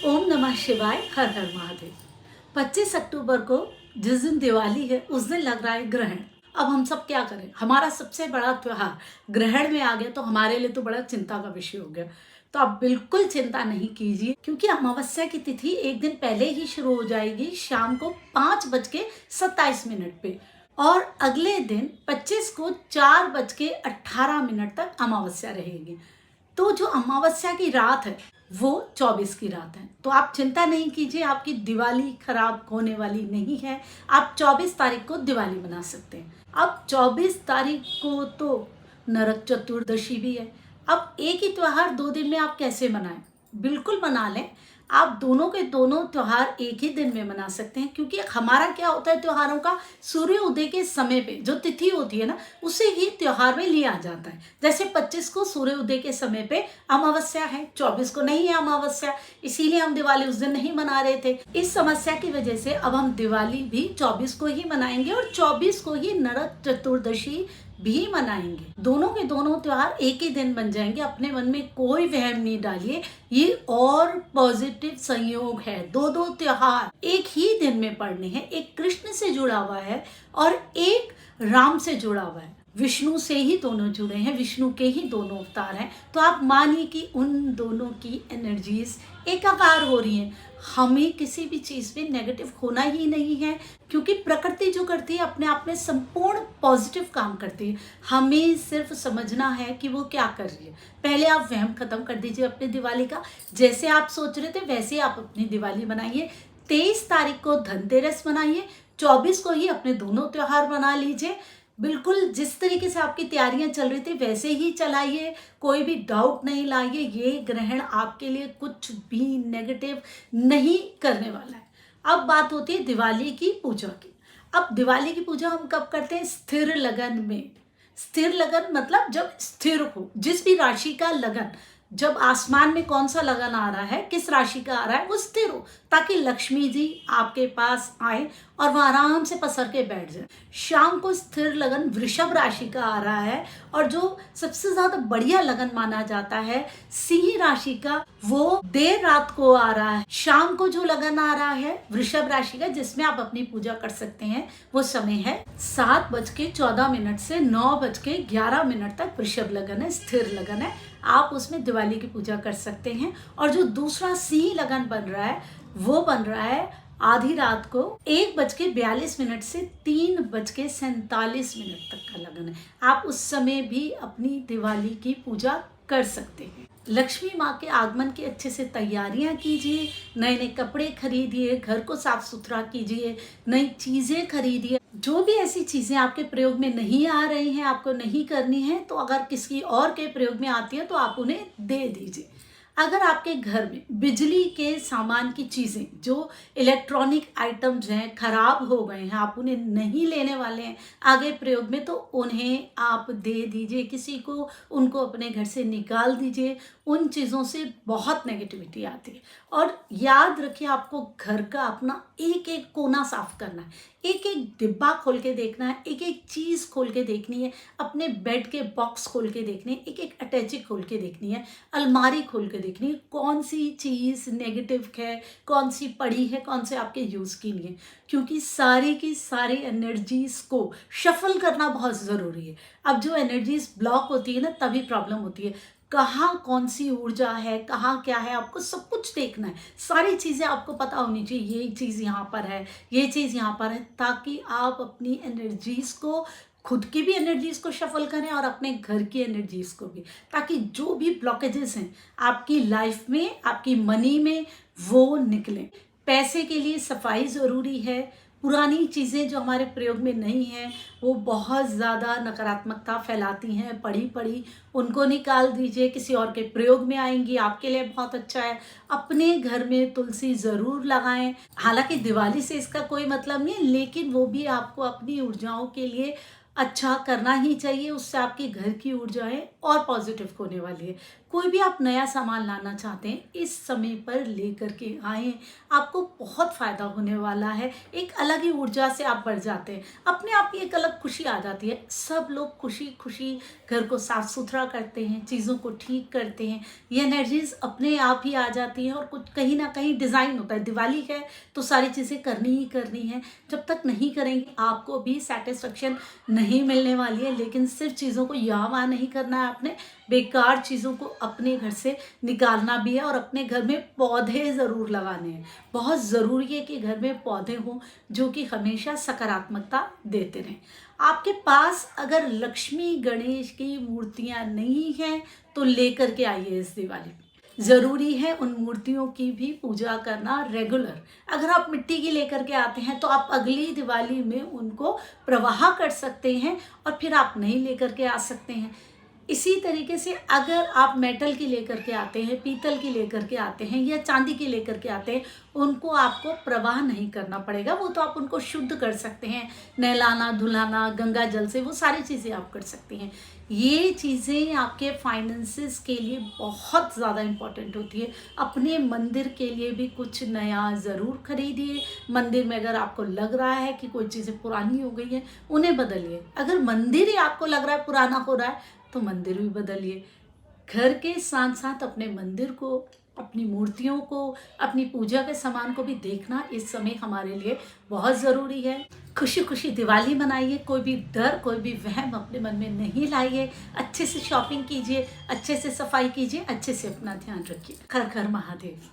ओम नमः शिवाय, हर हर महादेव। 25 अक्टूबर को जिस दिन दिवाली है उस दिन लग रहा है ग्रहण। अब हम सब क्या करें, हमारा सबसे बड़ा त्योहार ग्रहण में आ गया तो हमारे लिए तो बड़ा चिंता का विषय हो गया। तो आप बिल्कुल चिंता नहीं कीजिए, क्योंकि अमावस्या की तिथि एक दिन पहले ही शुरू हो जाएगी शाम को 5:27 पे, और अगले दिन 25 को 4:18 तक अमावस्या रहेगी। तो जो अमावस्या की रात है वो 24 की रात है। तो आप चिंता नहीं कीजिए, आपकी दिवाली खराब होने वाली नहीं है। आप 24 तारीख को दिवाली मना सकते हैं। अब 24 तारीख को तो नरक चतुर्दशी भी है। अब एक ही त्योहार 2 दिन में आप कैसे मनाएं? बिल्कुल मना लें। आप दोनों के दोनों त्योहार एक ही दिन में मना सकते हैं, क्योंकि हमारा क्या होता है, त्योहारों का सूर्य उदय के समय पे जो तिथि होती है ना, उसे ही त्योहार में लिया जाता है। जैसे 25 को सूर्य उदय के समय पे अमावस्या है, 24 को नहीं है अमावस्या, इसीलिए हम दिवाली उस दिन नहीं मना रहे थे। इस समस्या की वजह से अब हम दिवाली भी 24 को ही मनाएंगे और 24 को ही नरक चतुर्दशी भी मनाएंगे। दोनों के दोनों त्योहार एक ही दिन बन जाएंगे। अपने मन में कोई वहम नहीं डालिए, ये और पॉजिटिव संयोग है। दो त्योहार एक ही दिन में पड़ने हैं। एक कृष्ण से जुड़ा हुआ है और एक राम से जुड़ा हुआ है। विष्णु से ही दोनों जुड़े हैं, विष्णु के ही दोनों अवतार हैं। तो आप मानिए कि उन दोनों की एनर्जीज एकाकार हो रही हैं। हमें किसी भी चीज में नेगेटिव होना ही नहीं है, क्योंकि प्रकृति जो करती है अपने आप में संपूर्ण पॉजिटिव काम करती है। हमें सिर्फ समझना है कि वो क्या कर रही है। पहले आप वहम खत्म कर दीजिए अपनी दिवाली का। जैसे आप सोच रहे थे वैसे आप अपनी दिवाली बनाइए। 23 तारीख को धनतेरस मनाइए, 24 को ही अपने दोनों त्योहार मना लीजिए। बिल्कुल जिस तरीके से आपकी तैयारियां चल रही थी वैसे ही चलाइए, कोई भी डाउट नहीं लाइए। ये ग्रहण आपके लिए कुछ भी नेगेटिव नहीं करने वाला है। अब बात होती है दिवाली की पूजा की। अब दिवाली की पूजा हम कब करते हैं? स्थिर लगन में। स्थिर लगन मतलब जब स्थिर हो, जिस भी राशि का लगन, जब आसमान में कौन सा लगन आ रहा है, किस राशि का आ रहा है, वो स्थिर हो, ताकि लक्ष्मी जी आपके पास आए और वह आराम से पसर के बैठ जाए। शाम को स्थिर लगन वृषभ राशि का आ रहा है, और जो सबसे ज्यादा बढ़िया लगन माना जाता है सिंह राशि का, वो देर रात को आ रहा है। शाम को जो लगन आ रहा है वृषभ राशि का, जिसमें आप अपनी पूजा कर सकते हैं, वो समय है 7:14 से 9:11 तक। वृषभ लगन है, स्थिर लगन है, आप उसमें दिवाली की पूजा कर सकते हैं। और जो दूसरा सिंह लगन बन रहा है वो बन रहा है आधी रात को 1:42 से 3:47 तक का लगन है। आप उस समय भी अपनी दिवाली की पूजा कर सकते हैं। लक्ष्मी माँ के आगमन की अच्छे से तैयारियां कीजिए। नए नए कपड़े खरीदिए, घर को साफ सुथरा कीजिए, नई चीजें खरीदिए। जो भी ऐसी चीजें आपके प्रयोग में नहीं आ रही हैं, आपको नहीं करनी है, तो अगर किसी और के प्रयोग में आती है तो आप उन्हें दे दीजिए। अगर आपके घर में बिजली के सामान की चीजें, जो इलेक्ट्रॉनिक आइटम्स हैं, खराब हो गए हैं, आप उन्हें नहीं लेने वाले हैं आगे प्रयोग में, तो उन्हें आप दे दीजिए किसी को, उनको अपने घर से निकाल दीजिए। उन चीज़ों से बहुत नेगेटिविटी आती है। और याद रखिए, आपको घर का अपना एक एक कोना साफ करना है, एक एक डिब्बा खोल के देखना है, एक एक चीज़ खोल के देखनी है, अपने बेड के बॉक्स खोल के देखने, एक एक अटैची खोल के देखनी है, अलमारी खोल के देखनी है, कौन सी चीज़ नेगेटिव है, कौन सी पड़ी है, कौन से आपके यूज़ की नहीं है। क्योंकि सारी की सारी एनर्जीज को शफल करना बहुत ज़रूरी है। अब जो एनर्जीज ब्लॉक होती है ना, तभी प्रॉब्लम होती है। कहाँ कौन सी ऊर्जा है, कहाँ क्या है, आपको सब कुछ देखना है। सारी चीज़ें आपको पता होनी चाहिए, ये चीज़ यहाँ पर है, ये चीज़ यहाँ पर है, ताकि आप अपनी एनर्जीज को, खुद की भी एनर्जीज को शफल करें और अपने घर की एनर्जीज को भी, ताकि जो भी ब्लॉकेजेस हैं आपकी लाइफ में, आपकी मनी में, वो निकलें। पैसे के लिए सफाई ज़रूरी है। पुरानी चीज़ें जो हमारे प्रयोग में नहीं हैं, वो बहुत ज़्यादा नकारात्मकता फैलाती हैं, पड़ी पड़ी उनको निकाल दीजिए, किसी और के प्रयोग में आएंगी, आपके लिए बहुत अच्छा है। अपने घर में तुलसी ज़रूर लगाएं। हालांकि दिवाली से इसका कोई मतलब नहीं है, लेकिन वो भी आपको अपनी ऊर्जाओं के लिए अच्छा करना ही चाहिए। उससे आपके घर की ऊर्जाएं और पॉजिटिव होने वाली है। कोई भी आप नया सामान लाना चाहते हैं इस समय पर लेकर के आएँ, आपको बहुत फ़ायदा होने वाला है। एक अलग ही ऊर्जा से आप बढ़ जाते हैं, अपने आप ही एक अलग खुशी आ जाती है। सब लोग खुशी खुशी घर को साफ सुथरा करते हैं, चीज़ों को ठीक करते हैं, ये एनर्जीज अपने आप ही आ जाती हैं। और कुछ कहीं ना कहीं डिज़ाइन होता है, दिवाली है तो सारी चीज़ें करनी ही करनी है। जब तक नहीं करेंगे आपको भी सेटिस्फेक्शन नहीं मिलने वाली है। लेकिन सिर्फ चीज़ों को यहाँ वहाँ नहीं करना है, आपने बेकार चीज़ों को अपने घर से निकालना भी है। और अपने घर में पौधे ज़रूर लगाने हैं, बहुत ज़रूरी है कि घर में पौधे हों जो कि हमेशा सकारात्मकता देते रहें। आपके पास अगर लक्ष्मी गणेश की मूर्तियाँ नहीं हैं तो लेकर के आइए इस दिवाली में। ज़रूरी है उन मूर्तियों की भी पूजा करना रेगुलर। अगर आप मिट्टी की लेकर के आते हैं तो आप अगली दिवाली में उनको प्रवाह कर सकते हैं और फिर आप नई लेकर के आ सकते हैं। इसी तरीके से अगर आप मेटल की लेकर के आते हैं, पीतल की लेकर के आते हैं या चांदी की लेकर के आते हैं, उनको आपको प्रवाह नहीं करना पड़ेगा। वो तो आप उनको शुद्ध कर सकते हैं, नहलाना धुलाना गंगा जल से, वो सारी चीज़ें आप कर सकते हैं। ये चीज़ें आपके फाइनेंसेस के लिए बहुत ज़्यादा इम्पॉर्टेंट होती है। अपने मंदिर के लिए भी कुछ नया ज़रूर खरीदिए। मंदिर में अगर आपको लग रहा है कि कोई चीज़ें पुरानी हो गई हैं, उन्हें बदलिए। अगर मंदिर ही आपको लग रहा है पुराना हो रहा है तो मंदिर भी बदलिए। घर के साथ साथ अपने मंदिर को, अपनी मूर्तियों को, अपनी पूजा के सामान को भी देखना इस समय हमारे लिए बहुत ज़रूरी है। खुशी खुशी दिवाली मनाइए, कोई भी डर कोई भी वहम अपने मन में नहीं लाइए। अच्छे से शॉपिंग कीजिए, अच्छे से सफाई कीजिए, अच्छे से अपना ध्यान रखिए। हर हर महादेव।